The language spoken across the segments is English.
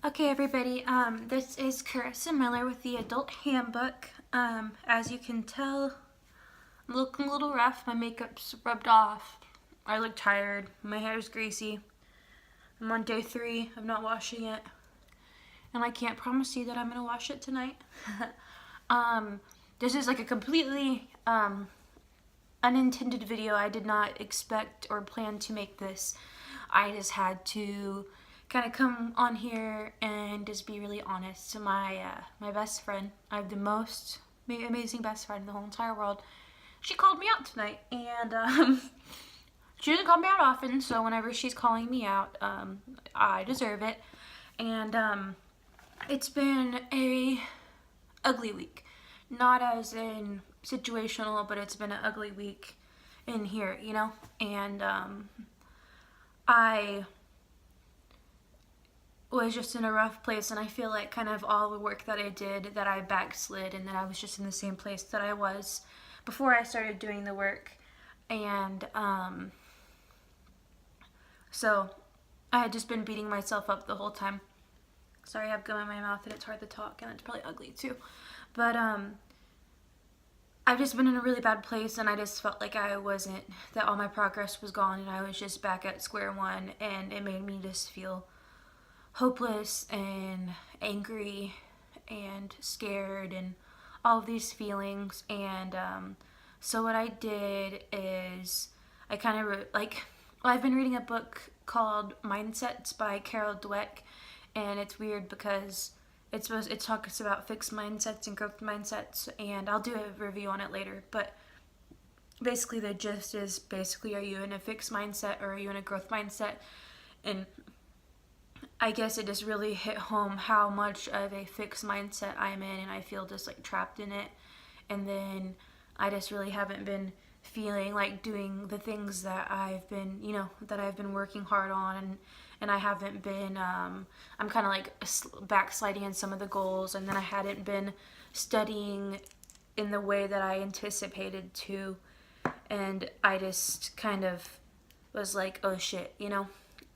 Okay, everybody, this is Carissa Miller with the Adult Handbook. As you can tell, I'm looking a little rough. My makeup's rubbed off. I look tired. My hair's greasy. I'm on day 3 of not washing it. And I can't promise you that I'm going to wash it tonight. This is like a completely, unintended video. I did not expect or plan to make this. I just had to kind of come on here and just be really honest. My best friend, I have the most amazing best friend in the whole entire world. She called me out tonight, and she doesn't call me out often, so whenever she's calling me out, I deserve it. And it's been a ugly week. Not as in situational, but it's been an ugly week in here, you know? And I was just in a rough place, and I feel like kind of all the work that I did, that I backslid, and that I was just in the same place that I was before I started doing the work. And so I had just been beating myself up the whole time. Sorry, I have gum in my mouth and it's hard to talk, and it's probably ugly too. But I've just been in a really bad place, and I just felt like that all my progress was gone, and I was just back at square one, and it made me just feel hopeless and angry and scared and all of these feelings. And so what I did is I kind of I've been reading a book called Mindsets by Carol Dweck, and it's weird because it talks about fixed mindsets and growth mindsets, and I'll do a review on it later. But basically the gist is, are you in a fixed mindset or are you in a growth mindset? And I guess it just really hit home how much of a fixed mindset I'm in, and I feel just like trapped in it. And then I just really haven't been feeling like doing the things that I've been, working hard on, and I haven't been, I'm kind of like backsliding in some of the goals, and then I hadn't been studying in the way that I anticipated to, and I just kind of was like, oh shit,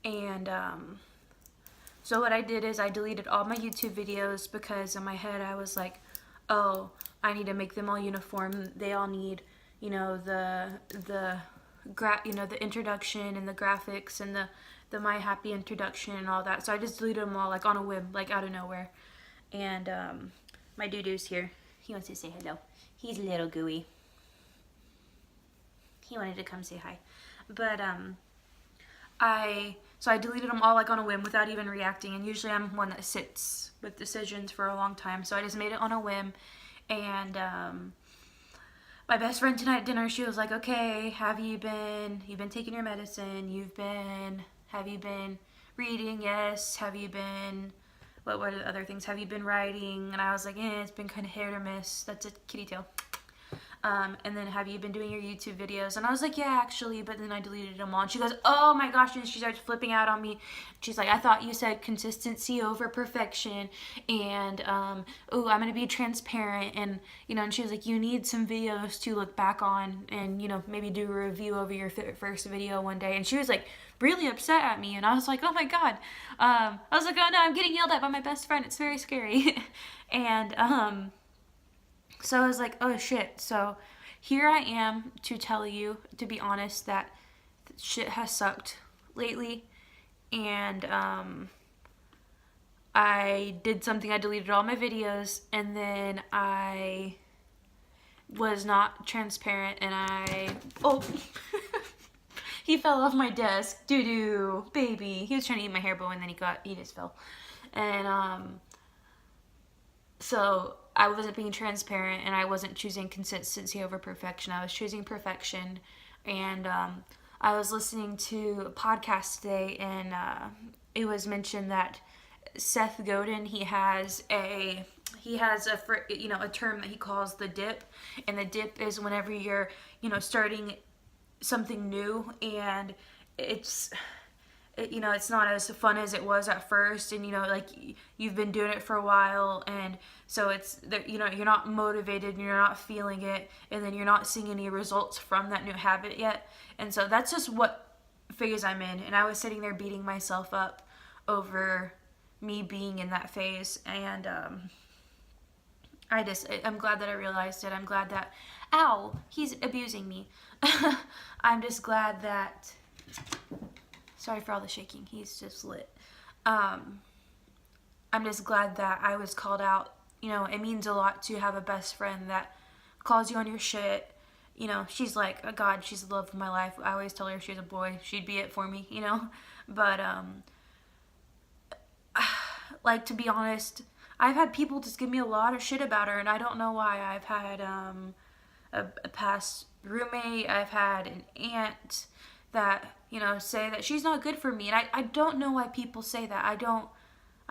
and so what I did is I deleted all my YouTube videos, because in my head I was like, oh, I need to make them all uniform. They all need, the introduction and the graphics and the My Happy introduction and all that. So I just deleted them all like on a whim, like out of nowhere. And my doo-doo's here. He wants to say hello. He's a little gooey. He wanted to come say hi. But I deleted them all like on a whim without even reacting, and usually I'm one that sits with decisions for a long time, so I just made it on a whim. And my best friend tonight at dinner, she was like, okay, you've been taking your medicine, have you been reading? Yes. Have you been, what were the other things? Have you been writing? And I was like, it's been kind of hit or miss. That's a kitty tail. And then, have you been doing your YouTube videos? And I was like, yeah, actually, but then I deleted them all. And she goes, oh my gosh, and she starts flipping out on me. She's like, I thought you said consistency over perfection, and I'm going to be transparent, and, and she was like, you need some videos to look back on, and, maybe do a review over your first video one day. And she was like, really upset at me, and I was like, oh my god. I was like, oh no, I'm getting yelled at by my best friend. It's very scary. And, so I was like, oh shit. So here I am to tell you, to be honest, that shit has sucked lately. And I did something. I deleted all my videos, and then I was not transparent, and he fell off my desk. Doo-doo, baby. He was trying to eat my hair bow, and then he just fell. And so I wasn't being transparent, and I wasn't choosing consistency over perfection. I was choosing perfection. And I was listening to a podcast today, and it was mentioned that Seth Godin, he has a term that he calls the dip. And the dip is whenever you're, starting something new, and it's not as fun as it was at first, and you've been doing it for a while, and so it's that you're not motivated and you're not feeling it, and then you're not seeing any results from that new habit yet. And so that's just what phase I'm in. And I was sitting there beating myself up over me being in that phase. And I'm glad that I realized it. I'm glad that, ow, he's abusing me. I'm just glad that, sorry for all the shaking, he's just lit. I'm just glad that I was called out. You know, it means a lot to have a best friend that calls you on your shit. You know, she's like a god, she's the love of my life. I always tell her if she was a boy, she'd be it for me, you know? But, like, to be honest, I've had people just give me a lot of shit about her, and I don't know why. I've had, a past roommate, I've had an aunt that, you know, say that she's not good for me, and I don't know why people say that. I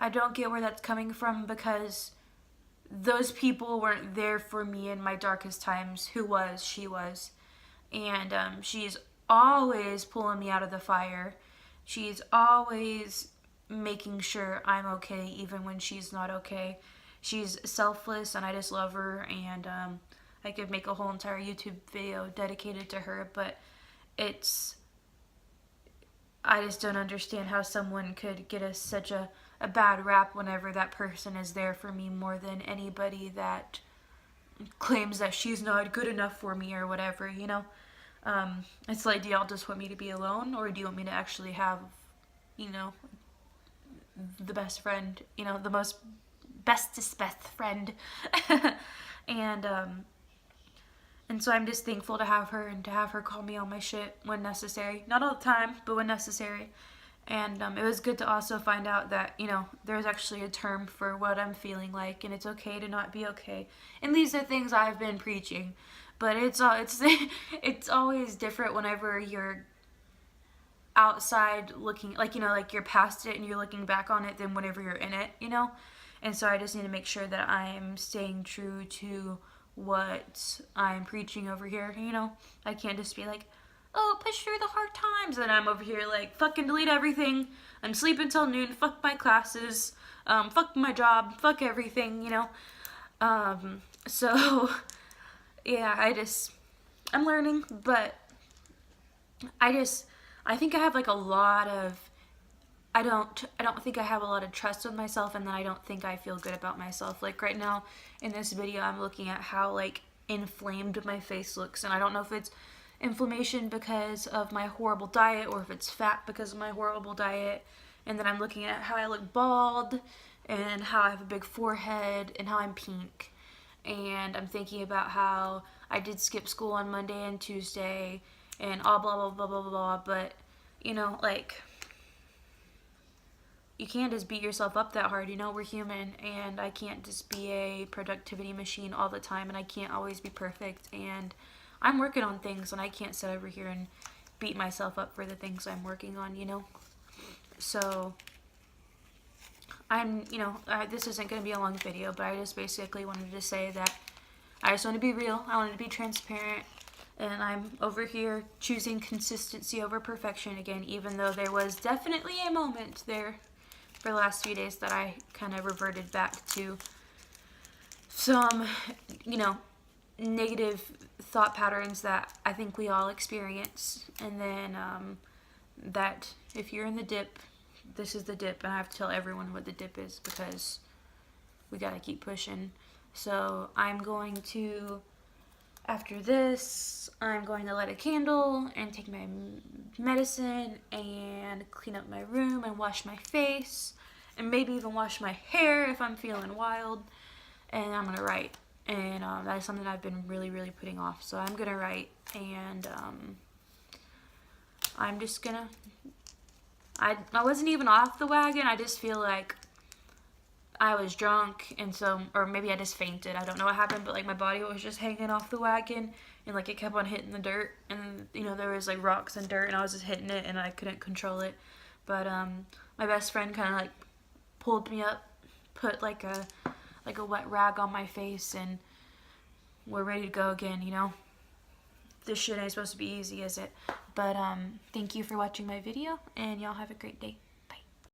don't get where that's coming from, because those people weren't there for me in my darkest times. Who was? She was. And she's always pulling me out of the fire. She's always making sure I'm okay even when she's not okay. She's selfless, and I just love her, and I could make a whole entire YouTube video dedicated to her, but I just don't understand how someone could get such a bad rap whenever that person is there for me more than anybody that claims that she's not good enough for me or whatever, you know? It's like, do y'all just want me to be alone, or do you want me to actually have, you know, the best friend, you know, the bestest best friend? And so I'm just thankful to have her, and to have her call me on my shit when necessary. Not all the time, but when necessary. And it was good to also find out that, you know, there's actually a term for what I'm feeling like, and it's okay to not be okay. And these are things I've been preaching, but it's always different whenever you're outside looking, like, you know, like you're past it and you're looking back on it, than whenever you're in it, you know? And so I just need to make sure that I'm staying true to what I'm preaching over here, you know? I can't just be like, oh, push through the hard times, and I'm over here like, fucking delete everything, I'm sleeping till noon, fuck my classes, fuck my job, fuck everything, you know? So, yeah, I'm learning, but I think I have like a lot of, I don't think I have a lot of trust with myself, and then I don't think I feel good about myself. Like right now in this video, I'm looking at how like inflamed my face looks, and I don't know if it's inflammation because of my horrible diet, or if it's fat because of my horrible diet. And then I'm looking at how I look bald, and how I have a big forehead, and how I'm pink. And I'm thinking about how I did skip school on Monday and Tuesday, and all blah blah blah blah blah blah. But you know, like, you can't just beat yourself up that hard, you know? We're human, and I can't just be a productivity machine all the time, and I can't always be perfect, and I'm working on things, and I can't sit over here and beat myself up for the things I'm working on, you know? So, you know, this isn't going to be a long video, but I just basically wanted to say that I just want to be real, I wanted to be transparent, and I'm over here choosing consistency over perfection again, even though there was definitely a moment there for the last few days that I kind of reverted back to some, you know, negative thought patterns that I think we all experience. And then that if you're in the dip, this is the dip, and I have to tell everyone what the dip is, because we gotta keep pushing. So I'm going to, after this, I'm going to light a candle and take my medicine and clean up my room and wash my face, and maybe even wash my hair if I'm feeling wild. And I'm gonna write, and that is something I've been really, really putting off. So I'm gonna write, and I'm just gonna, I wasn't even off the wagon. I just feel like I was drunk, and so, or maybe I just fainted. I don't know what happened, but like my body was just hanging off the wagon, and like it kept on hitting the dirt, and you know, there was like rocks and dirt, and I was just hitting it, and I couldn't control it. But my best friend kind of like pulled me up, put like a wet rag on my face, and we're ready to go again, you know? This shit ain't supposed to be easy, is it? But thank you for watching my video, and y'all have a great day.